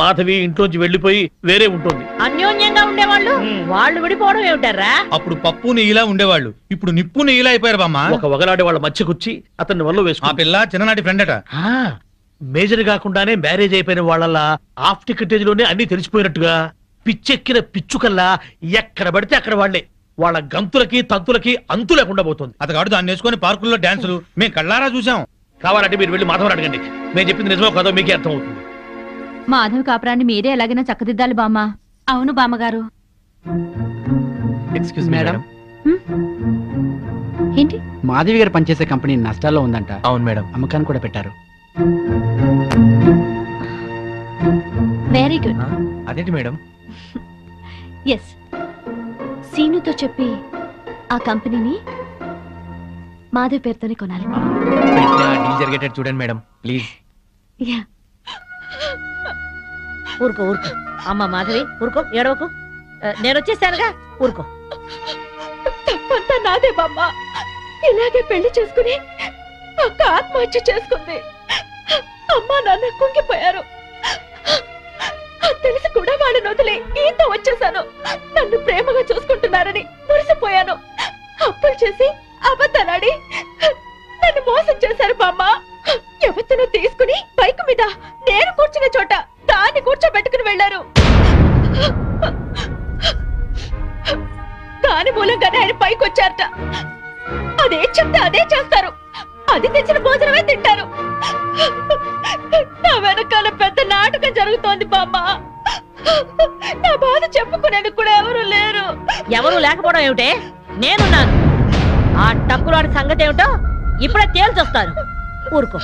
మాధవి ఇంట్లోంచి వెళ్లిపోయి వేరే ఉంటుంది. అన్యోన్యంగా ఉండేవాళ్ళు వాళ్ళు విడిపోవడం ఏమిటారా? అప్పుడు పప్పు నెయ్యిలా ఉండేవాళ్ళు, ఇప్పుడు నిప్పు నెయ్యిలా అయిపోయారు బామ్మ. ఒక వగలాడే వాళ్ళ మధ్యకొచ్చి అతన్ని వల్ల వేసుకు. ఆ పిల్ల చిన్ననాటి ఫ్రెండ్ అట. మేజర్ కాకుండానే మ్యారేజ్ అయిపోయిన వాళ్ళ హాఫ్ టికెటేజ్ లోనే అన్ని తెలిసిపోయినట్టుగా పిచ్చెక్కిన పిచ్చుకల్లా ఎక్కడ పడితే అక్కడ వాళ్లే. వాళ్ళ గంతులకి తంతులకి అంతు లేకుండా పోతుంది. అతగాడు దాన్ని వేసుకొని పార్కుల్లో డాన్సులు మేము కళ్ళారా చూసాం. కావాలంటే మీరు వెళ్ళి మాధవని అడగండి, నేను చెప్పింది నిజమో కాదో మీకే అర్థం అవుతుంది. మాధవ్ కాపురాన్ని మీరే ఎలాగైనా చక్కదిద్దాలి బామ్మ. అవును బామ్మగారు. Excuse madam. ఏంటి? మాధవి గారు పనిచేసే కంపెనీ నష్టాల్లో ఉందంట. అవును మేడం. అమ్మకాన్ని కూడా పెట్టారు. Very good. అదేంటి మేడం? ఎస్, సీనుతో చెప్పి ఆ కంపెనీని మాధవ్ పేరుతోనే కొనాలి. డీల్ జరిగేటట్టు చూడండి మేడం ప్లీజ్. ఊరుకో ఊరుకో అమ్మ మాధవి, ఊరుకో, ఏడవకు. నేను వచ్చేసానుగా, ఊరుకో. తప్పంతా నాదే బామ్మ. ఇలాగే పెళ్లి చేసుకుని అక్క ఆత్మహత్య చేసుకుంది. అమ్మా నాన్న కుంగిపోయారు. తెలిసి కూడా వాళ్ళని వదిలి ఈతో వచ్చేసాను. నన్ను ప్రేమగా చూసుకుంటున్నారని మురిసిపోయాను. అప్పులు చేసి అబద్ధాలాడి నన్ను మోసం చేశారు బామ్మ. ఎవరినో తీసుకుని బైక్ మీద నేను కూర్చున్న చోట దాన్ని కూర్చోబెట్టుకుని వెళ్లారు. దాని మూలంగానే ఆయన పైకి వచ్చారట. అదే చెప్తే అదే చేస్తారు. అది తెచ్చిన భోజనమే తింటారు. నా వెనకాల పెద్ద నాటకం జరుగుతోంది బామ్మ. నా బాధ చెప్పుకునేందుకు కూడా ఎవరు లేరు. ఎవరు లేకపోవడం ఏమిటే? నేనున్నాను. ఆ టక్కులాడి సంగతి ఏమిటో ఇప్పుడే తేల్చొస్తాను. ఊరుకో,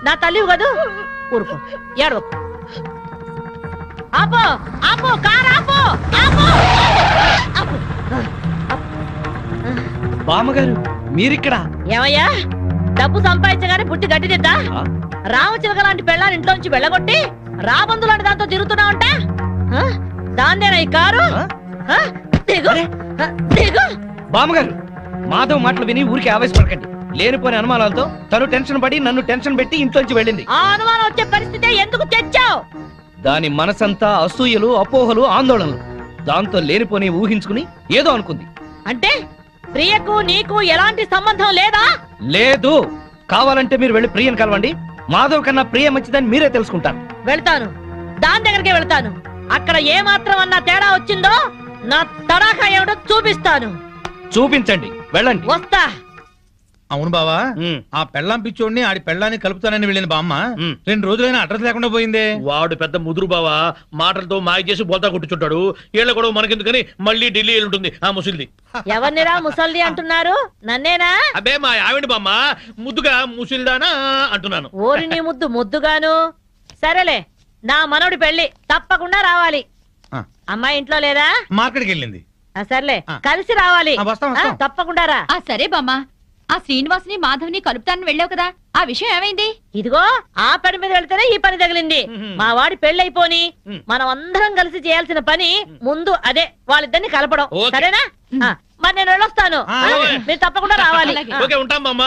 నా తల్లివి కదూ, ఊరుకో, ఏడవకు. ఆపో ఆపో, కారు ఆపో, ఆపో. బామ్మగారు మీరిక్కడ? ఏమయ్యా, డబ్బు సంపాదించగానే పుట్టి గడ్డిదిద్దా? రామచిలక లాంటి పెళ్ళాన్ని ఇంట్లోంచి వెళ్ళగొట్టి రాబందు లాంటి దాంతో తిరుగుతున్నావంట. దాన్నేనా ఈ కారు? బామ్మగారు మాధవ్ మాటలు విని ఊరికి ఆవేశపడకండి. లేనిపోయిన అనుమానాలతో తను టెన్షన్ పడి నన్ను టెన్షన్ పెట్టి ఇంట్లోంచి వెళ్ళింది. ఆ అనుమానం వచ్చే పరిస్థితి ఎందుకు తెచ్చావు? దాని మనసంతా అసూయలు, అపోహలు, ఆందోళనలు. దాంతో లేనిపోని ఊహించుకుని ఏదో అనుకుంది. అంటే ప్రియకు నీకు ఎలాంటి సంబంధం లేదా? లేదు. కావాలంటే మీరు వెళ్ళి ప్రియని కలవండి. మాధవ్ కన్నా ప్రియ మంచిదని మీరే తెలుసుకుంటారు. వెళ్తాను, దాని దగ్గరికే వెళ్తాను. అక్కడ ఏ మాత్రం అన్నా తేడా వచ్చిందో నా తడాఖా ఏమిటో చూపిస్తాను. చూపించండి, వెళ్ళండి. వస్తా. అవును బావా, ఆ పెళ్ళాం పిచ్చోడిని ఆడి పెళ్ళాన్ని కలుపుతానని వెళ్ళిన బామ్మ 2 రోజులైనా అడ్రస్ లేకుండా పోయిందే. వాడు పెద్ద ముదురు బావా, మాటలతో మాయ చేసి బోల్తా కొట్టుచుంటాడు. ఏళ్ల కూడా మనకెందుకని మళ్ళీ ఢిల్లీ ఉంటుంది ఆ ముసిల్ది. ఎవరినిరా ముసల్ది అంటున్నారు? నన్నేనా? అబ్బే మా ఆవిడ బామ్మ, ముద్దుగా ముసిల్దానా అంటున్నాను. ఓరి నీ ముద్దు ముద్దుగాను. సరేలే, నా మనవడి పెళ్లి తప్పకుండా రావాలి. అమ్మాయి ఇంట్లో లేదా? మార్కెట్కి వెళ్ళింది. సర్లే, కలిసి రావాలి. తప్పకుండా రా. సరే బామ్మ. ఆ శ్రీనివాసుని మాధవ్ని కలుపుతానని వెళ్ళావు కదా, ఆ విషయం ఏమైంది? ఇదిగో ఆ పని మీద వెళ్తేనే ఈ పని తగిలింది. మా వాడి పెళ్ళైపోని మనం అందరం కలిసి చేయాల్సిన పని ముందు అదే, వాళ్ళిద్దరిని కలపడం. సరేనా? మరి నేను వెళ్ళొస్తాను, మీరు తప్పకుండా రావాలి. ఓకే, ఉంటాం బామ్మ.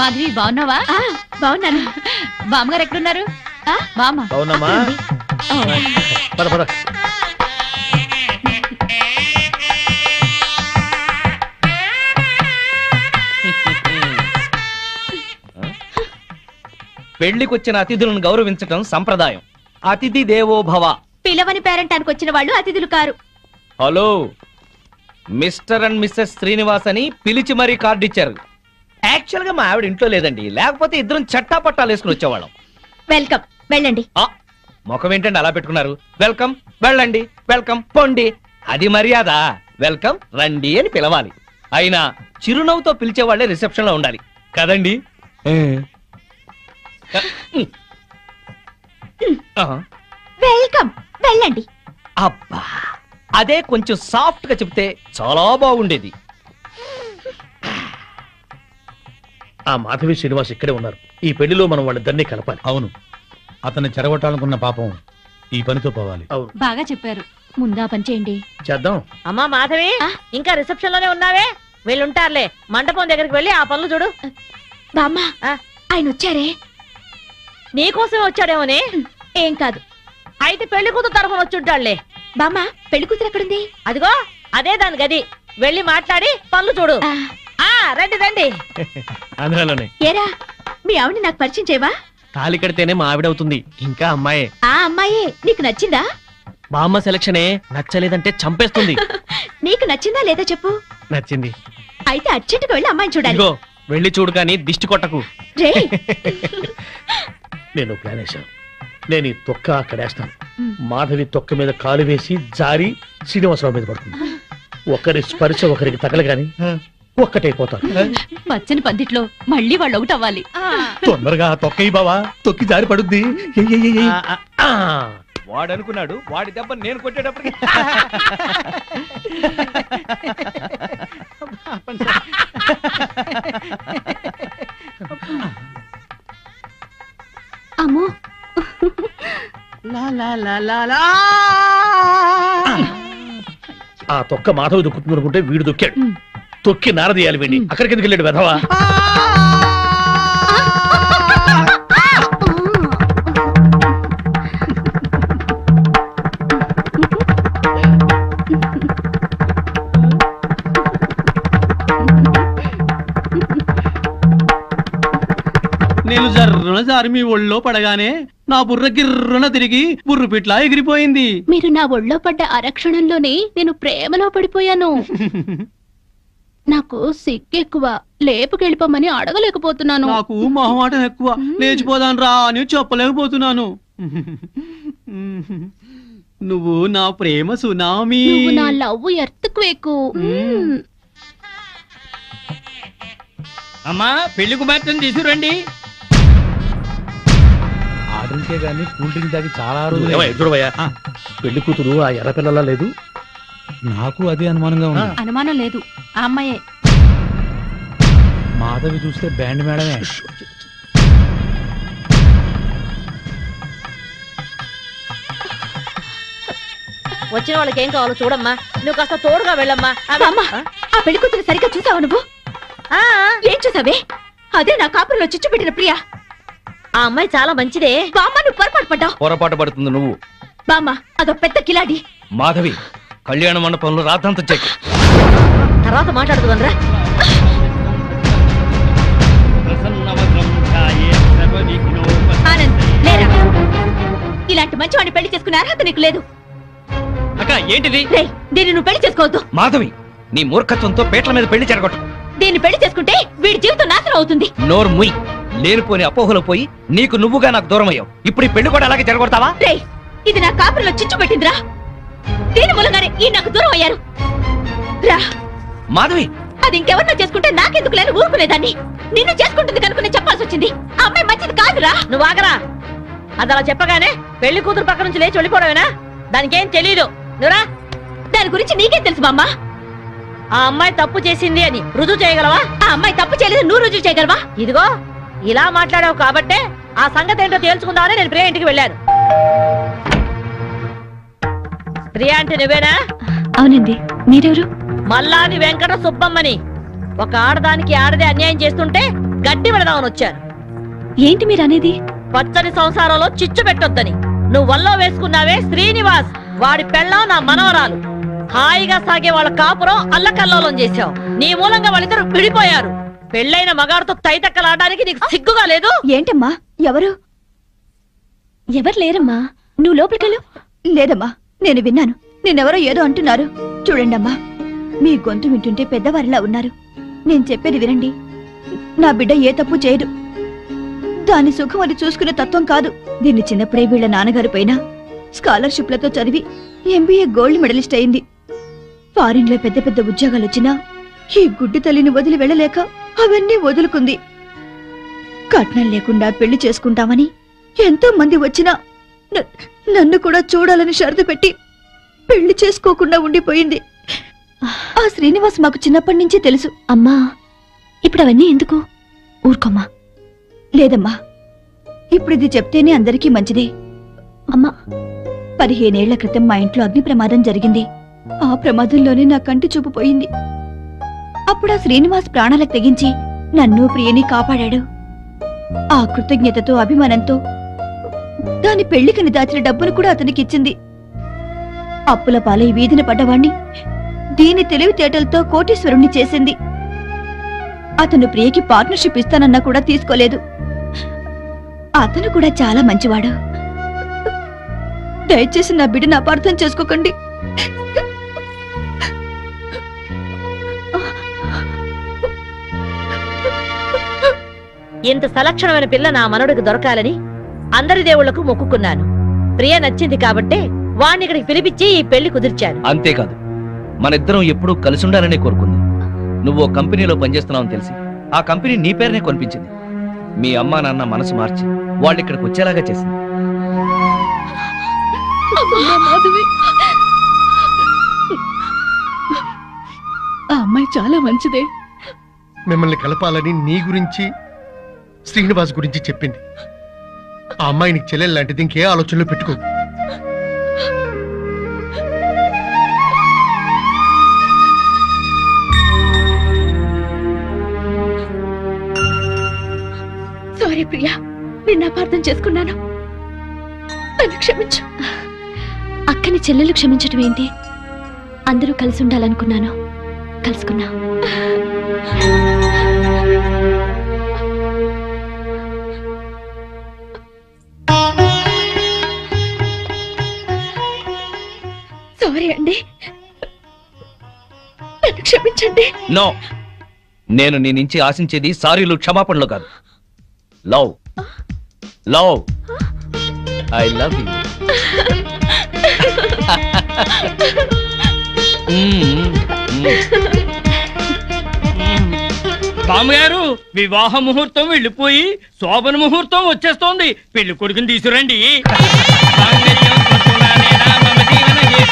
మాధవి బాగున్నావా? బాగున్నాను. బామ్మగారు ఎక్కడున్నారు? బామ్మ బాగున్నామా? పద పద. పెళ్లికొచ్చిన అతిథులను గౌరవించటం సంప్రదాయం. అతిథి దేవో భవ. పిలవని పేరెంటానికి వచ్చిన వాళ్ళు అతిథులు కారు. Hello, mister and Mrs Srinivas అని పిలిచి మరీ కార్డు ఇచ్చారు. యాక్చువల్ గా మా ఆవిడ ఇంట్లో లేదండి, లేకపోతే ఇద్దరం చట్టా పట్టాలు వేసుకుని వచ్చేవాళ్ళం. వెల్కమ్, వెళ్ళండి. ముఖం ఏంటండి అలా పెట్టుకున్నారు? వెల్కమ్, వెళ్ళండి, వెల్కమ్, పొండి. అది మర్యాద. వెల్కమ్, రండి అని పిలవాలి. అయినా చిరునవ్వుతో పిలిచేవాళ్లే రిసెప్షన్ లో ఉండాలి కదండి. వెల్కమ్, వెళ్ళండి. అబ్బా, అదే కొంచెం సాఫ్ట్ గా చెప్తే చాలా బాగుండేది. ఆ మాధవి శ్రీనివాస్ ఇక్కడే ఉన్నారు. ఈ పెళ్లిలో మనం వాళ్ళిద్దరినీ కలపాలి. అవును, అతన్ని చెరగొట్టాలనుకున్న పాపం ఈ పనితో పోవాలి. అవును బాగా చెప్పారు. ముందా పని చేయండి. చేద్దాం. అమ్మా మాధవి, ఇంకా రిసెప్షన్ లోనే ఉన్నావే? వీళ్ళుంటారులే, మండపం దగ్గరికి వెళ్ళి ఆ పనులు చూడు. బామ్మ, ఆ? ఆయన వచ్చారే? నీకోసమే వచ్చాడేమోనే. ఏం కాదు. అయితే పెళ్లి కూతురు తరఫున వచ్చుంటాడులే. బామ్మ, పెళ్లి కూతురు ఎక్కడుంది? అదిగో అదే దాని గది. వెళ్ళి మాట్లాడి పనులు చూడు. ఆ రండి రండి. అందులోనే ఏరా, మీ ఆవిడ నాకు పరిచయం చేయవా? తాళి కడితేనే మా ఆవిడవుతుంది, ఇంకా అమ్మాయే. ఆ అమ్మాయే నీకు నచ్చిందా? బామ్మ సెలక్షనే నచ్చలేదంటే చంపేస్తుంది. నీకు నచ్చిందా లేదా చెప్పు. నచ్చింది. అయితే అర్జెంటుగా వెళ్ళి అమ్మాయిని చూడాలి. ఇదిగో వెళ్ళి చూడు, కానీ దిష్టి కొట్టకు. రే, నేను ప్లాన్ వేశాను. నేను ఈ తొక్క అక్కడేస్తాను. మాధవి తొక్క మీద కాలు వేసి జారి శ్రీనివాసరావు మీద పడుతుంది. ఒకరి స్పర్శ ఒకరికి తగలగాని ఒక్కటైపోతారు. పచ్చని పందిట్లో మళ్ళీ వాళ్ళు ఒకటి అవ్వాలి. తొందరగా తొక్కయి బావా, తొక్కి జారి పడుద్ది. వాడు అనుకున్నాడు, వాడి దెబ్బ నేను కొట్టేటప్పటికి అమ్మో, ఆ తొక్క మాధవి దొక్కుతుంది అనుకుంటే వీడు దొక్కాడు. తొక్కి నారదీయాలి వీడిని. అక్కడికి ఎందుకు వెళ్ళాడు వెధవా? నేను జర్రున జారి మీ ఒళ్ళో పడగానే నా బుర్ర గిర్రున తిరిగి బుర్రు పిట్లా ఎగిరిపోయింది. మీరు నా ఒళ్ళో పడ్డ అరక్షణంలోనే నేను ప్రేమలో పడిపోయాను. నాకు సిగ్గెక్కువ, లేపుకెళ్ళిపోమని అడగలేకపోతున్నాను. నాకు మొహమాటం ఎక్కువ, లేచిపోదాను రా అని చెప్పలేకపోతున్నాను. నువ్వు నా ప్రేమ సునామీ. నువ్వు నా లవ్ ఎర్త్క్వేక్. అమ్మా పెళ్లి కుమార్తెను తీసుకురండి. ఆ డ్రింకే గానీ కూల్ డ్రింక్ తాగి చాలా ఎదురువయ్యా, పెళ్లి కూతురు ఆ ఎర్ర పిల్లలా లేదు? నాకు అదే అనుమానంగా ఉంది. అనుమానం లేదు, ఆ అమ్మాయే. మాధవి చూస్తే బ్యాండ్ మేడమే. వచ్చిన వాళ్ళకి ఏం కావాలో చూడమ్మా. నువ్వు కాస్త తోడుగా వెళ్ళమ్మా. అమ్మా, ఆ పెళ్లి కూతురు సరిగ్గా చూసావా నువ్వు? ఏం చూసావే? అదే నా కాపురంలో చిచ్చు పెట్టిన ప్రియా. ఆ అమ్మాయి చాలా మంచిదే. బామ్మ, నువ్వు పొరపాటు పడ్డావు. పొరపాటు పడుతుంది నువ్వు. బామ్మ, అదో పెద్ద కిలాడి. మాధవి, కళ్యాణ మండపంలో రాతంత చెక్. తర్వాత మాట్లాడుతుందరా. ఆనంద్, లేరా. ఇలాంటి మంచివాడిని పెళ్లి చేసుకునే అర్హత నీకు లేదు. అక్క ఏంటిది? రేయ్, దీన్ని నువ్వు పెళ్లి చేసుకోవద్దు. మాధవి, నీ మూర్ఖత్వంతో పేట్ల మీద పెళ్లి జరగొట్టు. దీన్ని పెళ్లి చేసుకుంటే వీడి జీవితం నాశనం అవుతుంది. నోరు ముయ్. లేనిపోని అపోహలు పోయి నీకు నువ్వుగా నాకు దూరం అయ్యావు. ఇప్పుడు ఈ పెళ్లి కూడా అలాగే జరగొడతావా? రేయ్, ఇది నా కాపురంలో చిచ్చు పెట్టిందిరా. దీని మూలంగానే ఈ నాకు దూరం అయ్యారు. రా మాధవి, అది ఇంకెవరినో చేసుకుంటే నాకెందుకు లేని ఊరుకునేదాన్ని. నిన్ను చేసుకుంటుంది కనుక నేను చెప్పాల్సి వచ్చింది. ఆ అమ్మాయి మంచిది కాదురా. నువ్వు ఆగరా. అది అలా చెప్పగానే పెళ్లి కూతురు పక్క నుంచి లేచి వెళ్ళిపోవడమేనా? దానికేం తెలీదు. నువ్వురా. దాని గురించి నీకేం తెలుసు బామ్మ? ఆ అమ్మాయి తప్పు చేసింది అని రుజువు చేయగలవా? ఆ అమ్మాయి తప్పు చేయలేదు, నువ్వు రుజువు చేయగలవా? ఇదిగో ఇలా మాట్లాడావు కాబట్టే ఆ సంగతి ఏంటో తేల్చుకుందామని నేను ప్రియా ఇంటికి వెళ్ళాను. ప్రియా అంటే నువ్వేనా? అవునండి. మీరెవరు? మల్లాది వెంకట సుబ్బమ్మని. ఒక ఆడదానికి ఆడదే అన్యాయం చేస్తుంటే గడ్డి పెడదామని వచ్చాను. ఏంటి మీరు అనేది? పచ్చని సంసారంలో చిచ్చు పెట్టొద్దని. నువ్వు వల్లో వేసుకున్నావే శ్రీనివాస్, వాడి పెళ్ళాం నా మనవరాలు. హాయిగా సాగే వాళ్ళ కాపురం అల్లకల్లోలం చేశావు. నీ మూలంగా వాళ్ళిద్దరు విడిపోయారు. పెళ్ళైన మగాడితో తైతక్కలాడడానికి నీకు సిగ్గుగా లేదు? ఏంటమ్మా? ఎవరు లేరమ్మా. నువ్వు లోపలికెళ్ళు. లేదమ్మా, నేను విన్నాను. నేనెవరో ఏదో అంటున్నారు. చూడండమ్మా, మీ గొంతు వింటుంటే పెద్దవారిలా ఉన్నారు. నేను చెప్పేది వినండి. నా బిడ్డ ఏ తప్పు చేయదు. దాని సుఖం అది చూసుకునే తత్వం కాదు. దీన్ని చిన్నప్పుడే వీళ్ళ నాన్నగారు పైన స్కాలర్షిప్లతో చదివి ఎంబీఏ గోల్డ్ మెడలిస్ట్ అయింది. ఫారిన్ లో పెద్ద పెద్ద ఉద్యోగాలు వచ్చినా ఈ గుడ్డి తల్లిని వదిలి వెళ్ళలేక అవన్నీ వదులుకుంది. కట్నం లేకుండా పెళ్లి చేసుకుంటామని ఎంతో మంది వచ్చినా నన్ను కూడా చూడాలని షరతు పెట్టి పెళ్లి చేసుకోకుండా ఉండిపోయింది. ఆ శ్రీనివాస్ మాకు చిన్నప్పటి నుంచి తెలుసు. అమ్మా, ఇప్పుడు అవన్నీ ఎందుకు? ఊరుకోమ్మా. లేదమ్మా, ఇప్పుడు ఇది చెప్తేనే అందరికీ మంచిది. అమ్మా, 15 ఏళ్ల క్రితం మా ఇంట్లో అగ్ని ప్రమాదం జరిగింది. ఆ ప్రమాదంలోనే నా కంటి చూపు పోయింది. అప్పుడు ఆ శ్రీనివాస్ ప్రాణాలకు తెగించి నన్ను ప్రియని కాపాడాడు. ఆ కృతజ్ఞతతో అభిమానంతో దాని పెళ్లికని దాచిన డబ్బును కూడా అతనికి ఇచ్చింది. అప్పుల పాలై వీధిన పడ్డవాణ్ణి దీని తెలివితేటలతో కోటీశ్వరుణ్ణి చేసింది. అతను ప్రియకి పార్ట్నర్షిప్ ఇస్తానన్నా కూడా తీసుకోలేదు. అతను కూడా చాలా మంచివాడు. దయచేసి నా బిడ్డను అపార్థం చేసుకోకండి. ఇంత సలక్షణమైన పిల్ల నా మనవడికి దొరకాలని అందరి దేవుళ్లకు మొక్కుకున్నాను. ప్రియ నచ్చింది కాబట్టే వాణ్ణి ఇక్కడికి పిలిపించి ఈ పెళ్లి కుదిర్చాను. అంతేకాదు, మనిద్దరం ఎప్పుడూ కలిసి ఉండాలనే కోరుకుంది. నువ్వు ఓ కంపెనీలో పనిచేస్తున్నావని తెలిసి ఆ కంపెనీ నీ పేరునే కొనిపించింది. మీ అమ్మా నాన్న మనసు మార్చి వాళ్ళు ఇక్కడికి వచ్చేలాగా చేసింది. ఆ అమ్మాయి చాలా మంచిదే. మిమ్మల్ని కలపాలని నీ గురించి శ్రీనివాస్ గురించి చెప్పింది. ఆ అమ్మాయి నీకు చెల్లెలు లాంటిది, ఇంకే ఆలోచనలో పెట్టుకో. సారీ ప్రియా, నిన్ను అపార్థం చేసుకున్నాను. నన్ను క్షమించు. అక్కని చెల్లెలు క్షమించటం ఏంటి? అందరూ కలిసి ఉండాలనుకున్నాను, కలుసుకున్నా. సారీ అండి, నన్ను క్షమించండి. నో, నేను నీ నుంచి ఆశించేది సారీలు క్షమాపణలు కాదు. Love love I love you. బామ్మగారు, వివాహ ముహూర్తం వెళ్ళిపోయి శోభన ముహూర్తం వచ్చేస్తోంది. పెళ్లి కొడుకుని తీసుకురండి.